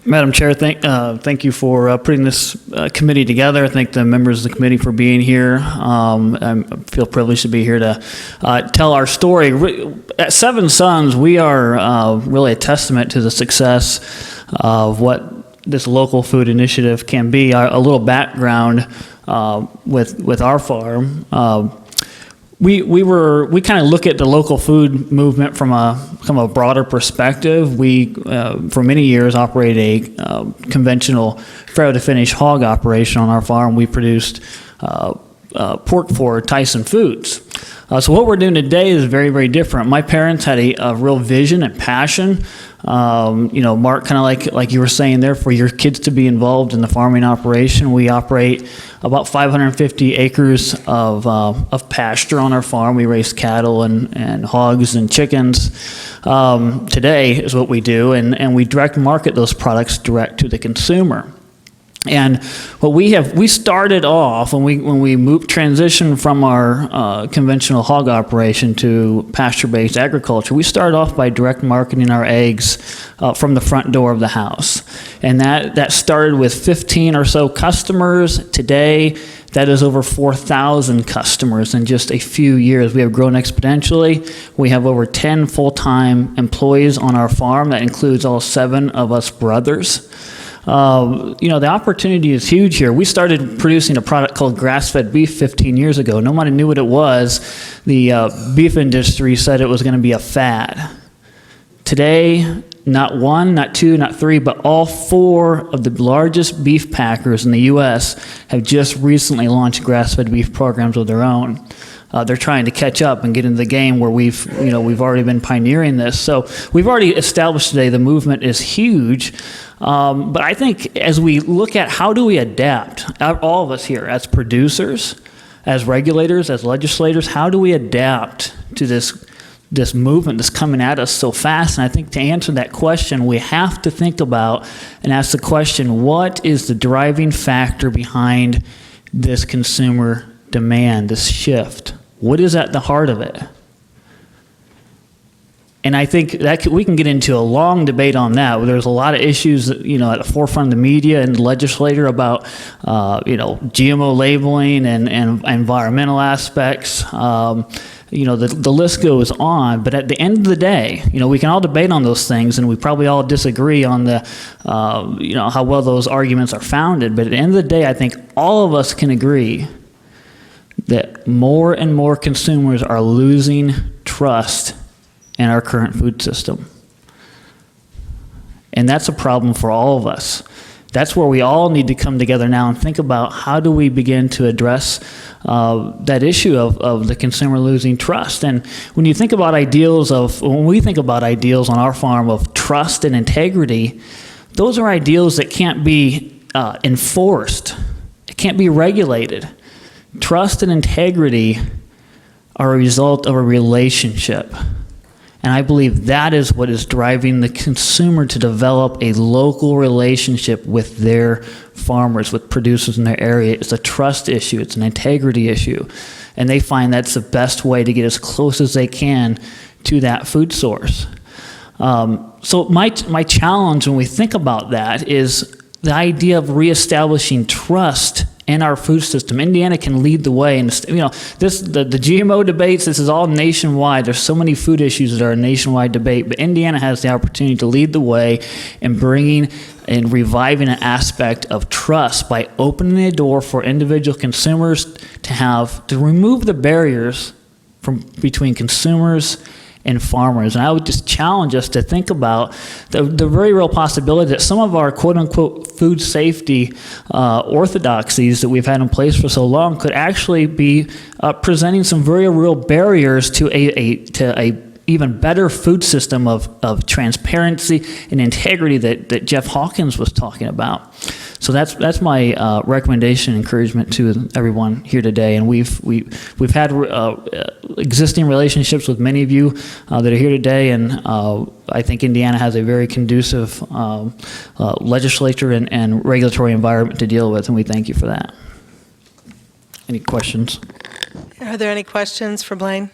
Madam Chair, thank you for putting this committee together. Thank the members of the committee for being here. I feel privileged to be here to tell our story. At Seven Sons, we are really a testament to the success of what this local food initiative can be. A little background with our farm. We kind of look at the local food movement from a broader perspective. We, for many years, operated a conventional farrow-to-finish hog operation on our farm. We produced pork for Tyson Foods. So what we're doing today is very, very different. My parents had a real vision and passion. Mark, kind of like you were saying there, for your kids to be involved in the farming operation. We operate about 550 acres of pasture on our farm. We raise cattle and hogs and chickens. Today is what we do, and we direct market those products direct to the consumer. And what we started off when we transitioned from our conventional hog operation to pasture-based agriculture. We started off by direct marketing our eggs from the front door of the house, and that started with 15 or so customers. Today, that is over 4,000 customers in just a few years. We have grown exponentially. We have over 10 full-time employees on our farm. That includes all 7 of us brothers. The opportunity is huge here. We started producing a product called grass-fed beef 15 years ago. Nobody knew what it was. The beef industry said it was going to be a fad. Today, not 1, not 2, not 3, but all 4 of the largest beef packers in the U.S. have just recently launched grass-fed beef programs of their own. They're trying to catch up and get into the game where we've already been pioneering this. So we've already established today the movement is huge. But I think as we look at how do we adapt, all of us here as producers, as regulators, as legislators, how do we adapt to this movement that's coming at us so fast? And I think to answer that question, we have to think about and ask the question, what is the driving factor behind this consumer demand, this shift? What is at the heart of it? And I think that we can get into a long debate on that. There's a lot of issues, at the forefront of the media and the legislator about, GMO labeling and environmental aspects. The list goes on. But at the end of the day, we can all debate on those things, and we probably all disagree on the, how well those arguments are founded. But at the end of the day, I think all of us can agree that more and more consumers are losing trust in our current food system. And that's a problem for all of us. That's where we all need to come together now and think about how do we begin to address that issue of the consumer losing trust. And when we think about ideals on our farm of trust and integrity, those are ideals that can't be enforced. It can't be regulated. Trust and integrity are a result of a relationship. And I believe that is what is driving the consumer to develop a local relationship with their farmers, with producers in their area. It's a trust issue. It's an integrity issue. And they find that's the best way to get as close as they can to that food source. So my challenge when we think about that is the idea of reestablishing trust in our food system. Indiana can lead the way, and the GMO debates. This is all nationwide. There's so many food issues that are a nationwide debate, but Indiana has the opportunity to lead the way in bringing and reviving an aspect of trust by opening the door for individual consumers to remove the barriers between consumers and farmers. And I would just challenge us to think about the very real possibility that some of our quote-unquote food safety orthodoxies that we've had in place for so long could actually be presenting some very real barriers to a even better food system of transparency and integrity that Jeff Hawkins was talking about. So that's my recommendation, encouragement to everyone here today. And we've had existing relationships with many of you that are here today, and I think Indiana has a very conducive legislature and regulatory environment to deal with, and we thank you for that. Any questions? Are there any questions for Blaine?